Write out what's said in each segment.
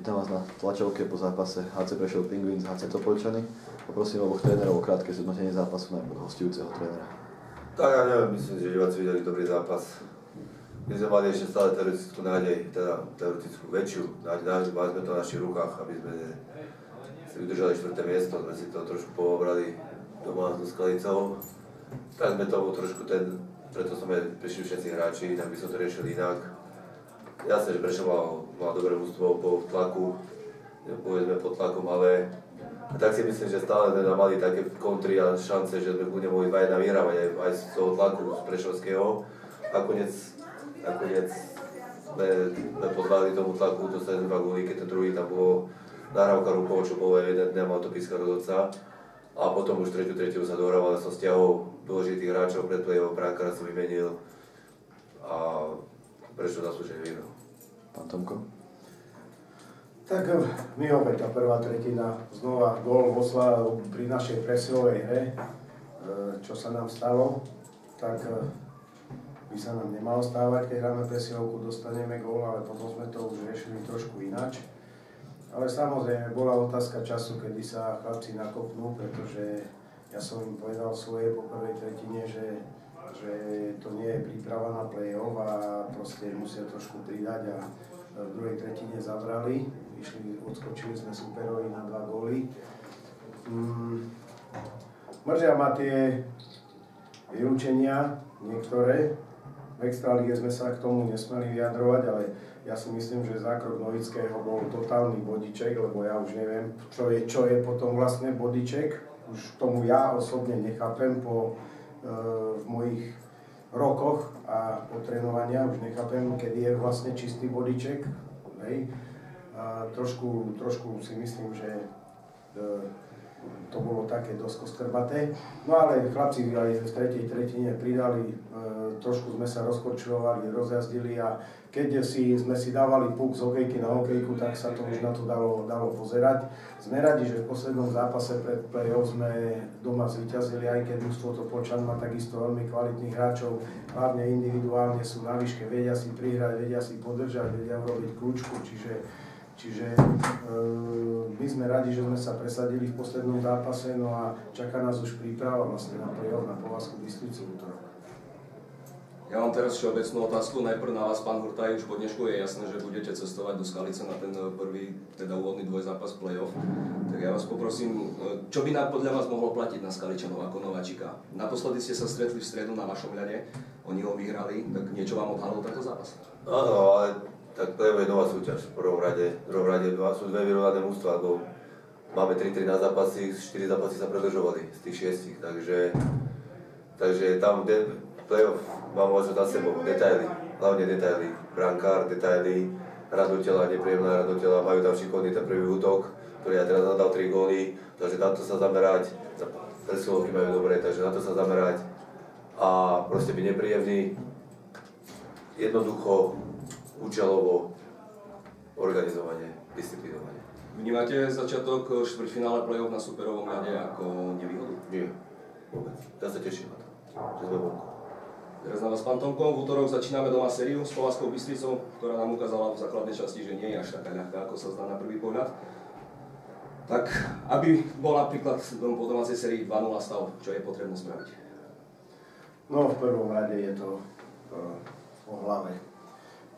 Vítam vás na tlačovke po zápase HC Prešov Penguins HC Topolčany. Poprosím oboch trénerov o krátke zhodnotenie zápasu najprv hostujúceho trénera. Tak ja neviem, myslím, že diváci videli dobrý zápas. My sme mali ešte stále teoretickú nádej, teda teoretickú väčšiu nádej, mali sme to v našich rukách, aby sme si udržali 4. miesto, sme si to trošku poobrali doma so Skalicou. Tak sme tomu trošku preto sme prišli všetci hráči, tak by som to riešil inak. Jasne, že Prešov mal dobré mužstvo po tlaku, povedzme pod tlakom, ale tak si myslím, že stále sme mali také kontry a šance, že sme kľudne mohli 2-1 vyhrávať aj z toho tlaku z Prešovského. Nakoniec sme podľahli tomu tlaku, dostali sme 2 góly, keď ten druhý tam bolo nahrávka rukou, čo bolo jeden, nemal to píska rozhodca. A potom už tretiu sa dohrával, som stiahol dôležitých hráčov pred play-off, brankára som vymenil a Prešov zaslúžene vyhral. Pán Tomko? Tak my opäť tá prvá tretina, znova gól Vosla pri našej presilovej hre, čo sa nám stalo, tak by sa nám nemalo stávať, keď hráme presilovku, dostaneme gól, ale potom sme to už riešili trošku ináč. Ale samozrejme bola otázka času, kedy sa chlapci nakopnú, pretože ja som im povedal svoje po prvej tretine, že to nie je príprava na play-off a proste musia trošku pridať a v druhej tretine zabrali. Odskočili sme superovi na 2 góly. Mrzia ma tie vylúčenia niektoré. V extralíge sme sa k tomu nesmeli vyjadrovať, ale ja si myslím, že zákrok Novického bol totálny bodiček, lebo ja už neviem, čo je potom vlastne bodiček. Už tomu ja osobne nechápem v mojich rokoch a po trénovania už nechápem, kedy je vlastne čistý bodiček. Hej. A trošku si myslím, že to bolo také dosť koskrbaté. No ale chlapci aj v tretej tretine pridali, trošku sme sa rozkorčilovali, rozjazdili a keď sme si dávali puk z hokejky na hokejku, tak sa to už na to dalo pozerať. Sme radi, že v poslednom zápase pred play-off sme doma zvíťazili, aj keď mužstvo Topolčan má takisto veľmi kvalitných hráčov, hlavne individuálne sú na výške, vedia si prihrať, vedia si podržať, vedia urobiť kľúčku, Čiže my sme radi, že sme sa presadili v poslednom zápase, no a čaká nás už príprava vlastne na play-off na Povazku Bystricu v útorok. Ja mám teraz všeobecnú otázku, najprv na vás, pán Hurtaj, už po dnešku je jasné, že budete cestovať do Skalice na ten prvý, teda úvodný dvojzápas play-off. Tak ja vás poprosím, čo by podľa vás mohlo platiť na Skaličanov ako nováčika? Naposledy ste sa stretli v stredu na vašom ľade, oni ho vyhrali, tak niečo vám odhalilo tento zápas? Áno, ale tak play-off je nová súťaž v prvom rade. V druhom rade sú dve vyrovnané mužstvá, lebo máme 3-3 na zápasy, 4 zápasy sa predĺžovali z tých 6, takže tam play-off má možnosť za sebou detaily, hlavne detaily, brankár, detaily, rad do tela, nepríjemná rad do tela, majú tam šikovný ten prvý útok, ktorý aj teraz nadal 3 góly, takže na to sa zamerať, presilovky majú dobre, takže na to sa zamerať a proste byť nepríjemný, jednoducho, účelovo, organizovanie, disciplinovanie. Vnímate začiatok štvrťfinále play-off na superovom ľade ako nevýhodu? Nie, vôbec. Ja sa teším na to, že sme vonku. Teraz na vás, pán Tomko, v útorok začíname doma sériu s Povazkou Bystricou, ktorá nám ukázala v základnej časti, že nie je až taká ľahká, ako sa zdá na prvý pohľad. Tak, aby bol napríklad po domácej sérii 2-0 stav, čo je potrebné spraviť? No, v prvom rade je to o hlave.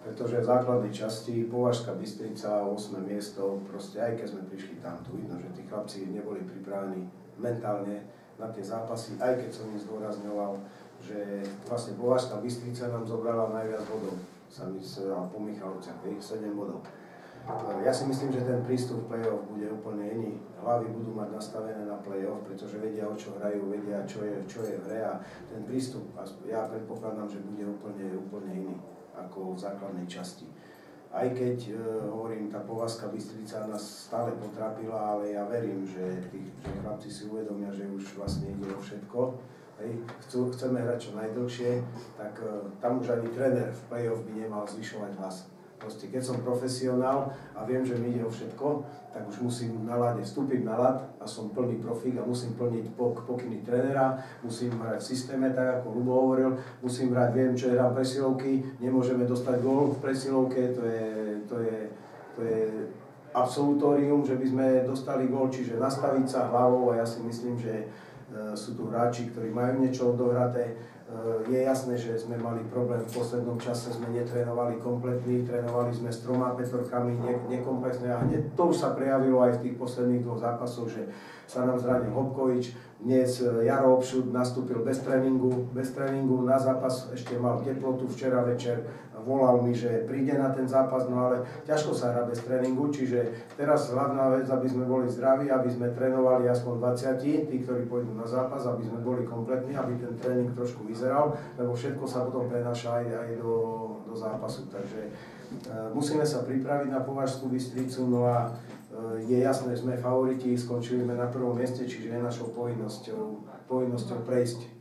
Pretože v základnej časti Považská Bystrica, 8. miesto, proste aj keď sme prišli tam, tu vidno, že tí chlapci neboli pripravení mentálne na tie zápasy, aj keď som im zdôrazňoval, že vlastne Považská Bystrica nám zobrala najviac bodov, po Michalovciach, 7 bodov. Ja si myslím, že ten prístup v play-off bude úplne iný. Hlavy budú mať nastavené na play-off, pretože vedia, o čo hrajú, vedia, čo je v hre a ten prístup, ja predpokladám, že bude úplne iný ako v základnej časti. Aj keď, hovorím, tá Povazka Bystrica nás stále potrapila, ale ja verím, že chlapci si uvedomia, že už vlastne ide o všetko. Chceme hrať čo najdlhšie, tak tam už ani tréner v play-off by nemal zvyšovať hlas. Proste keď som profesionál a viem, že mi ide o všetko, tak už musím na ľade vstúpiť na ľad a som plný profík a musím plniť pokyny trénera, musím hrať v systéme, tak ako Ľubo hovoril, musím hrať, viem, čo je hrám presilovky, nemôžeme dostať gól v presilovke, to je absolutórium, že by sme dostali gól, čiže nastaviť sa hlavou a ja si myslím, že sú tu hráči, ktorí majú niečo odohraté. Je jasné, že sme mali problém v poslednom čase, sme netrénovali kompletný, trénovali sme s 3 pätorkami, nekomplexne a to už sa prejavilo aj v tých posledných 2 zápasoch, že sa nám zranil Hopkovič, dnes Jaro Obšud nastúpil bez tréningu na zápas, ešte mal teplotu včera večer, volal mi, že príde na ten zápas, no ale ťažko sa hrá bez tréningu, čiže teraz hlavná vec, aby sme boli zdraví, aby sme trénovali aspoň 20, tí, ktorí pôjdu na zápas, aby sme boli kompletní, aby ten tréning trošku vyzeral, lebo všetko sa potom prenáša aj do zápasu, takže musíme sa pripraviť na Považskú Bystricu, no a je jasné, že sme favoriti, skončili sme na prvom mieste, čiže je našou povinnosťou prejsť